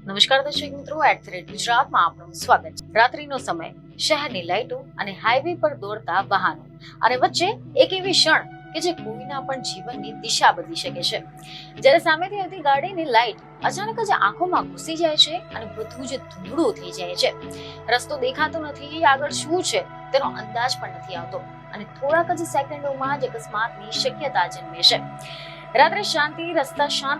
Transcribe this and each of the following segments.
નમસ્કાર દર્શક મિત્રો, ગુજરાતમાં આપનું સ્વાગત છે। રાત્રિનો સમય, શહેરની લાઇટો અને હાઈવે પર દોડતા વાહનો અને વચ્ચે એક એવી ક્ષણ કે જે કોઈના પણ જીવનની દિશા બદલી શકે છે। જ્યારે સામેથી આવતી ગાડીની લાઇટ અચાનક જ આંખોમાં ઘૂસી જાય છે અને બધું જ ધૂંધળું થઈ જાય છે। રસ્તો દેખાતો નથી, આગળ શું છે તેનો અંદાજ પણ નથી આવતો અને થોડાક જ સેકન્ડોમાં જ અકસ્માતની શક્યતા જન્મે છે। રાત્રે શાંત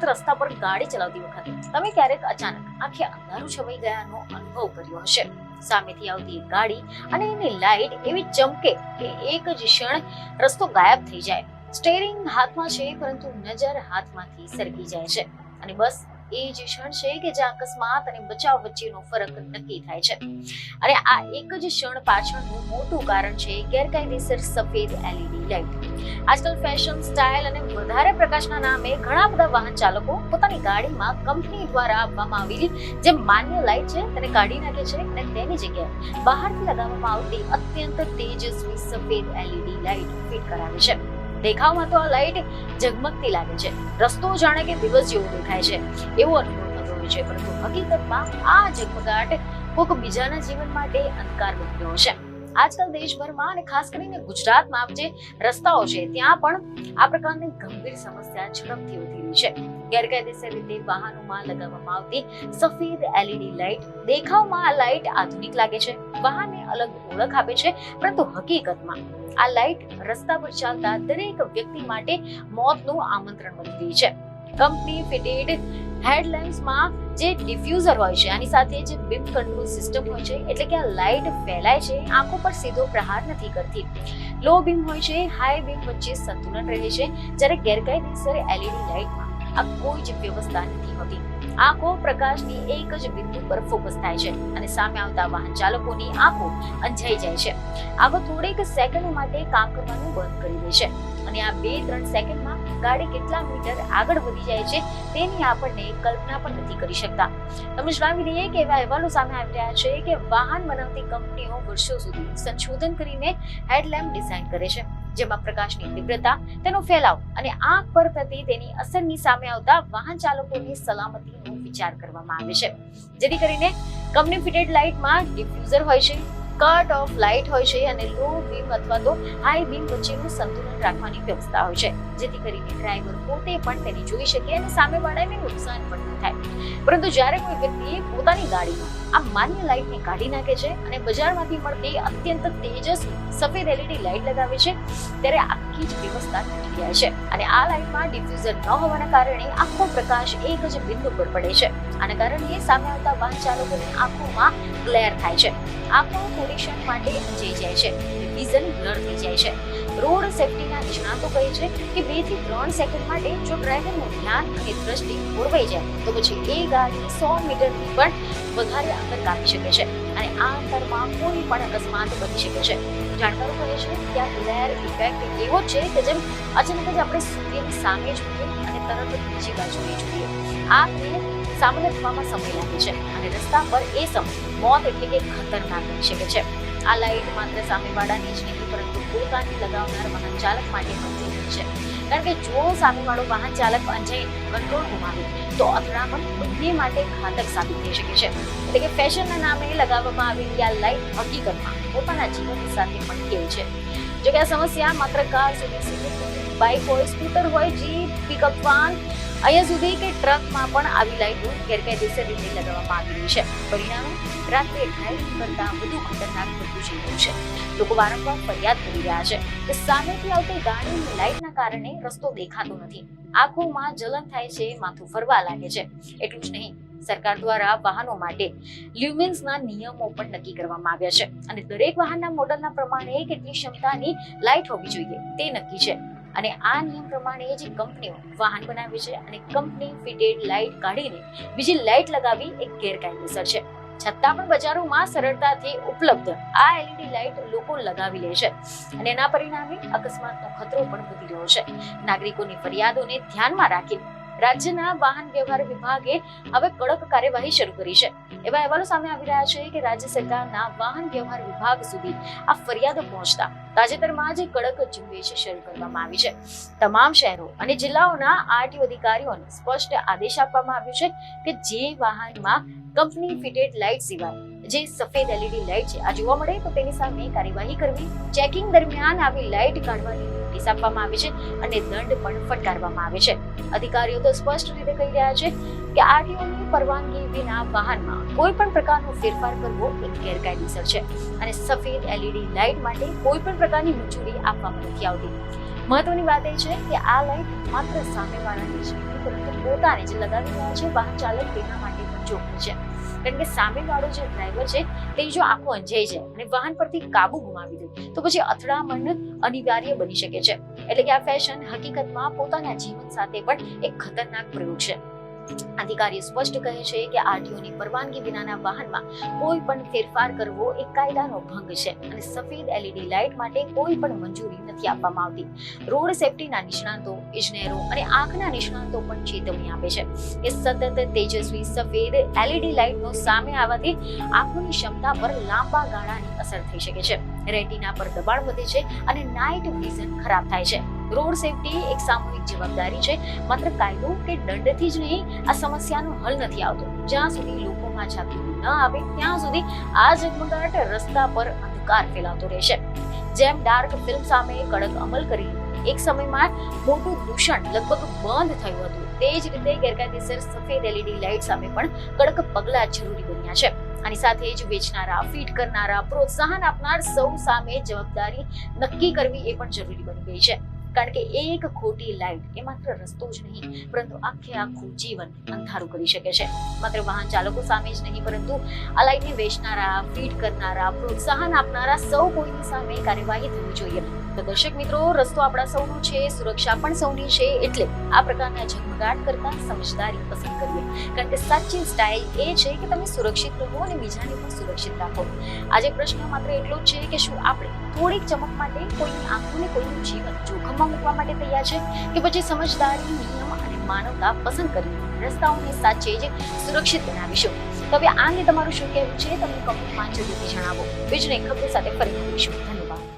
રસ્તા પર ગાડી ચલાવતી વખતે તમે ક્યારેક અચાનક આંખે અંધારું છવાઈ ગયાનો અનુભવ કર્યો હશે। સામેથી આવતી એક ગાડી અને એની લાઇટ એવી ચમકે કે એક જ ક્ષણ રસ્તો ગાયબ થઈ જાય। સ્ટીયરિંગ હાથમાં છે પરંતુ નજર હાથમાંથી સરકી જાય છે અને બસ એ જ ક્ષણ છે કે જ્યાં અકસ્માત અને બચાવ વચ્ચેનો ફરક નક્કી થાય છે। અને આ એક જ ક્ષણ પાછળનું મોટું કારણ છે ગેરકાયદેસર સફેદ એલઈડી લાઇટ। આજકાલ ફેશન, સ્ટાઇલ અને વધારે પ્રકાશના નામે ઘણા બધા વાહન ચાલકો પોતાની ગાડીમાં કંપની દ્વારા આપવામાં આવેલી જે માન્ય લાઇટ છે તેને કાઢી નાખે છે અને તેની જગ્યાએ બહારથી લગાવવામાં આવતી અત્યંત તેજસ્વી સફેદ એલઈડી લાઇટ ફિટ કરાવે છે। દેખાવમાં તો આ લાઇટ ઝગમગતી લાગે છે, રસ્તો જાણે કે દિવસ જેવો દેખાય છે એવો અનુભવ થતો હોય છે, પરંતુ હકીકતમાં આ ઝગમગાટ કોઈક બીજાના જીવન માટે અંધકાર બની ગયો છે। આજકાલ દેશભરમાં અને ખાસ કરીને ગુજરાતમાં જે રસ્તાઓ છે ત્યાં પણ આ પ્રકારની ગંભીર સમસ્યા ઝડપથી વધી રહી છે। ગેરકાયદેસર રીતે વાહનોમાં લગાવવામાં આવતી સફેદ એલઈડી લાઇટ દેખાવમાં આ લાઇટ આધુનિક લાગે છે, વાહનને અલગ ઓળખ આપે છે, પરંતુ હકીકતમાં આ લાઇટ રસ્તા પર ચાલતા દરેક વ્યક્તિ માટે મોતનું આમંત્રણ બની રહી છે। કંપની ફિટેડ હેડલેમ્પ્સમાં જે ડિફ્યુઝર હોય છે આની સાથે જે બીમ કંટ્રોલ સિસ્ટમ હોય છે, એટલે કે આ લાઇટ ફેલાય છે, આંખો પર સીધો પ્રહાર નથી કરતી। લો બીમ હોય છે, હાઈ બીમ વચ્ચે સંતુલન રહે છે, જ્યારે ગેરકાયદેસર એલઈડી લાઇટમાં આ કોઈ જ વ્યવસ્થા નથી હોતી। આંખો પ્રકાશની એક જ બિંદુ પર ફોકસ થાય છે અને સામે આવતા વાહન ચાલકોની આંખો અંજાઈ જાય છે। આંખો થોડીક સેકન્ડ માટે કામ કરવાનું બંધ કરી દે છે અને આ 2-3 સેકન્ડમાં ગાડી કેટલા મીટર આગળ વધી જાય છે તેની આપણને કલ્પના પણ નથી કરી શકતા। તમને જણાવી દઈએ કે એવા અહેવાલો સામે આવી રહ્યા છે કે વાહન બનાવતી કંપનીઓ વર્ષો સુધી સંશોધન કરીને હેડલેમ્પ ડિઝાઇન કરે છે, જેમાં પ્રકાશની તીવ્રતા, તેનો ફેલાવ અને આંખ પર થતી તેની અસરની સામે આવતા વાહન ચાલકોની સલામતીનો વિચાર કરવામાં આવે છે। જેથી કરીને કંપની ફિટેડ લાઇટમાં ડિફ્યુઝર હોય છે, કટ ઓફ લાઇટ હોય છે અને લો બીમ અથવા તો હાઈ બીમ વચ્ચેનું સંતુલન રાખવાની વ્યવસ્થા હોય છે, જેથી કરીને ડ્રાઈવર પોતે પણ તેને જોઈ શકે અને સામેવાળાને નુકસાન પણ ન થાય। પરંતુ જ્યારે કોઈ વ્યક્તિ પોતાની ગાડીમાં આ માન્ય લાઇટને કાઢી નાખે છે અને બજારમાંથી મળતી અત્યંત તેજસ્વી સફેદ એલઈડી લાઇટ લગાવે છે, ત્યારે આખી જ વ્યવસ્થા તૂટી જાય છે અને આ લાઇટમાં ડિફ્યુઝર ન હોવાના કારણે આખો પ્રકાશ એક જ બિંદુ પર પડે છે। આના કારણે સામે આવતા વાહન ચાલકોની આંખોમાં ગ્લેર થાય છે, આંખો થોડી ક્ષણ માટે અંજાઈ જાય છે, વિઝન બ્લર થઈ જાય છે। રોડ સેફટીના નિષ્ણાતો કહે છે કે 2 થી 3 સેકન્ડ માટે જો ડ્રાઈવરનું ધ્યાન અને દ્રષ્ટિ ખોરવાઈ જાય તો પછી એ ગાડી 100 મીટરથી પણ વધારે અંતર કાપી શકે છે અને આ અંતરમાં કોઈ પણ અકસ્માત બની શકે છે। જાણકારો કહે છે કે આ ગ્લેર ઇફેક્ટ એવો છે કે જેમ અચાનક જ આપણે સૂર્યની સામે જોઈએ અને તરત બીજી બાજુએ જોઈએ। આ સામાન્ય થવામાં સમય લાગે છે અને રસ્તા પર એ સમય મોત એટલે કે ખતરનાક બની શકે છે। આ લાઇટ માત્ર સામેવાળાની જ નહીં પરંતુ પોતાની લગાવનાર વાહન ચાલક માટે પણ જરૂરી છે, કારણ કે જો સામેવાળો વાહન ચાલક અંજાઈ કંટ્રોલ ગુમાવે તો અથડામણ બંને માટે ઘાતક સાબિત થઈ શકે છે। એટલે કે ફેશનના નામે લગાવવામાં આવેલી આ લાઇટ હકીકતમાં પોતાના જીવન સાથે પણ ખેલ છે। જો કે આ સમસ્યા માત્ર કાર સુધી સીમિત નથી, બાઇક હોય, સ્કૂટર હોય, જીપ, પિકઅપ વાન, અહીંયા સુધી કે ટ્રકમાં પણ આવી લાઇટો ગેરકાયદેસર રીતે લગાવવામાં આવી રહી છે। પરિણામે રાત્રે ડ્રાઇવિંગ કરતા વધુ ખતરનાક બનતું જઈ રહ્યું છે। લોકો વારંવાર ફરિયાદ કરી રહ્યા છે કે સામેથી આવતી ગાડીની લાઇટના કારણે રસ્તો દેખાતો નથી, આંખોમાં જલન થાય છે, માથું ફરવા લાગે છે। એટલું જ નહીં, સરકાર દ્વારા વાહનો માટે લ્યુમિન્સના નિયમો પણ નક્કી કરવામાં આવ્યા છે અને દરેક વાહનના મોડલના પ્રમાણે કેટલી ક્ષમતાની લાઇટ હોવી જોઈએ તે નક્કી છે અને આ નિયમ પ્રમાણે જે કંપનીઓ વાહન બનાવે છે અને કંપની ફિટેડ લાઇટ કાઢીને બીજી લાઇટ લગાવી એક ગેરકાયદેસર છે। છતાં પણ બજારોમાં સરળતાથી ઉપલબ્ધ આ એલઈડી લાઇટ લોકો લગાવી લે છે અને એના પરિણામે અકસ્માતનો ખતરો પણ વધી રહ્યો છે। નાગરિકોની ફરિયાદોને ધ્યાનમાં રાખીને રાજ્યના વાહન વ્યવહાર વિભાગે હવે કડક કાર્યવાહી શરૂ કરી છે. એવા અહેવાલો સામે આવી રહ્યા છે કે રાજ્ય સરકારના વાહન વ્યવહાર વિભાગ સુધી આ ફરિયાદો પહોંચતા તાજેતરમાં જ કડક ઝુંબેશ શરૂ કરવામાં આવી છે. તમામ શહેરો અને જિલ્લાઓના આરટીઓ અધિકારીઓને સ્પષ્ટ આદેશ આપવામાં આવ્યો છે કે જે વાહનમાં કંપની ફિટેડ લાઇટ સિવાય જે સફેદ એલઈડી લાઇટ છે આ જોવા મળે તો તેની સામે કાર્યવાહી કરવી. ચેકિંગ દરમિયાન આવી લાઇટ કાઢવાની નોટિસ આપવામાં આવે છે અને દંડ પણ ફટકારવામાં આવે છે. અધિકારીઓ તો સ્પષ્ટ રીતે કહી રહ્યા છે કે આરટીઓની પરવાનગી વિના વાહનમાં કોઈ પણ પ્રકારનો ફેરફાર કરવો એ ગેરકાયદેસર છે અને સફેદ એલઈડી લાઇટ માટે કોઈ પણ પ્રકારની મંજૂરી આપવામાં નથી આવતી. મહત્વની વાત એ છે કે આ લાઇટ માત્ર સામેવાળાની જ નહીં પરંતુ પોતાને જે લગાવી રહ્યા છે વાહન ચાલક તેના માટે પણ જોખમ છે. કારણ કે સામેવાળો જે ડ્રાઈવર છે તે જો આખો અંજાઈ જાય અને વાહન પરથી કાબુ ગુમાવી દે તો પછી અથડામણ અનિવાર્ય બની શકે છે. એટલે કે આ ફેશન હકીકતમાં પોતાના જીવન સાથે પણ એક ખતરનાક પ્રયોગ છે. અધિકારીઓ સ્પષ્ટ કહે છે કે આરટીઓની પરવાનગી વિનાના વાહનમાં કોઈ પણ ફેરફાર કરવો એ કાયદાનો ભંગ છે અને સફેદ એલઈડી લાઇટ માટે કોઈ પણ મંજૂરી નથી આપવામાં આવતી. રોડ સેફટીના નિષ્ણાતો, ઇજનેરો અને આંખના નિષ્ણાતો પણ ચેતવણી આપે છે કે સતત તેજસ્વી સફેદ એલઈડી લાઇટનો સામે આવવાથી આંખોની ક્ષમતા પર લાંબા ગાળાની અસર થઈ શકે છે. રેટિના પર દબાણ વધે છે અને નાઇટ વિઝન ખરાબ થાય છે. રોડ સેફટી એક સામૂહિક જવાબદારી છે. માત્ર કાયદો કે દંડથી જ નહીં આ સમસ્યાનો હલ નથી આવતો. જ્યાં સુધી લોકોમાં જાગૃતિ ન આવે ત્યાં સુધી આ ઝગમગાટ રસ્તા પર અંધકાર ફેલાતો રહેશે. જેમ ડાર્ક ફિલ્મ સામે કડક અમલ કરી એક સમયમાં મોટું દૂષણ લગભગ બંધ થયું હતું તે જ રીતે ગેરકાયદેસર સફેદ એલઈડી લાઇટ સામે પણ કડક પગલાં જરૂરી બન્યા છે. આની સાથે જ વેચનારા, ફીટ કરનારા, પ્રોત્સાહન આપનાર સૌ સામે જવાબદારી નક્કી કરવી એ પણ જરૂરી બની ગઈ છે. કારણ કે એક ખોટી લાઇટ એ માત્ર રસ્તો જ નહીં પરંતુ આખું જીવન અંધારું કરી શકે છે. માત્ર વાહન ચાલકો સામે જ નહીં પરંતુ આ લાઇટને વેચનારા, ફીટ કરનારા, પ્રોત્સાહન આપનારા સૌ કોઈની સામે કાર્યવાહી થવી જોઈએ. તો દર્શક મિત્રો, રસ્તો આપણા સૌનો છે, સુરક્ષા પણ સૌની છે. એટલે આ પ્રકારના ઝગમગાટ કરતા સમજદારી પસંદ કરીએ. કારણ કે સાચી સ્ટાઇલ એ છે કે તમે સુરક્ષિત રહો અને બીજાને પણ સુરક્ષિત રાખો. આજે પ્રશ્ન માત્ર એટલો જ છે કે શું આપણે થોડીક ચમક માટે કોઈની આંખોને, કોઈનું જીવન જોખમમાં મૂકવા માટે તૈયાર છે કે પછી સમજદારી, નિયમ અને માનવતા પસંદ કરીને રસ્તાઓને સાચે જ સુરક્ષિત બનાવીશું. તો હવે આ અંગે તમારું શું કહેવું છે તમને કમેન્ટમાં જરૂરથી જણાવો. બીજી એક ખબર સાથે ફરી મળીશું. ધન્યવાદ.